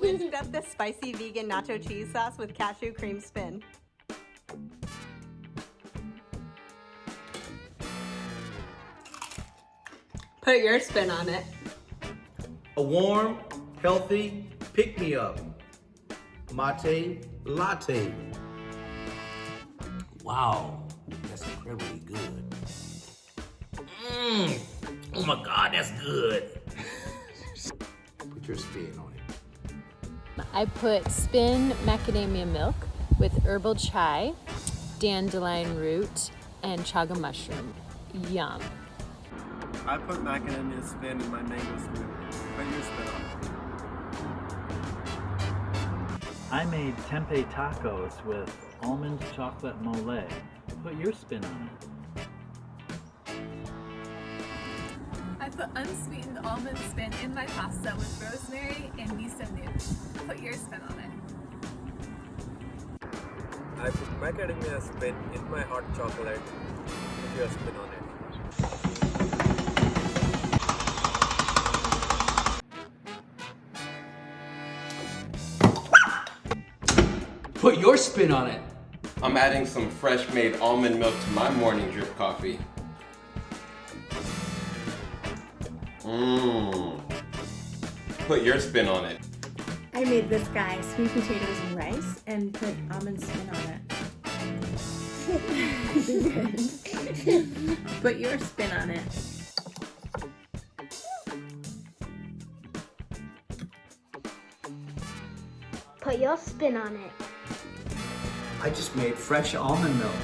Whisked up the spicy vegan nacho cheese sauce with cashew cream SPiN. Put your spin on it. A warm, healthy pick-me-up. Mate latte. Wow, that's incredibly good. Oh my God, that's good. Put your spin on it. I put SPiN macadamia milk with herbal chai, dandelion root, and chaga mushroom. Yum. I put macadamia SPiN in my mango smoothie. Put your spin on it. I made tempeh tacos with almond chocolate mole. Put your spin on it. I put unsweetened almond SPiN in my pasta with rosemary and miso nib. Put your spin on it. I put macadamia SPiN in my hot chocolate. Put your spin on it. Put your spin on it. I'm adding some fresh made almond milk to my morning drip coffee. Put your spin on it. I made this guy sweet potatoes and rice and put almond SPiN on it. Put your spin on it. Put your spin on it. I just made fresh almond milk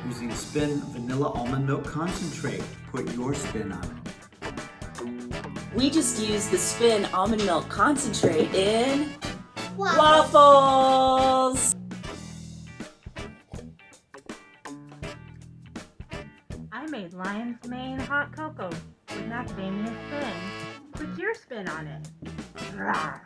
using SPiN vanilla almond milk concentrate. Put your spin on it. We just used the SPiN almond milk concentrate in waffles. I made lion's mane hot cocoa with macadamia SPiN. Put your spin on it. Rawr.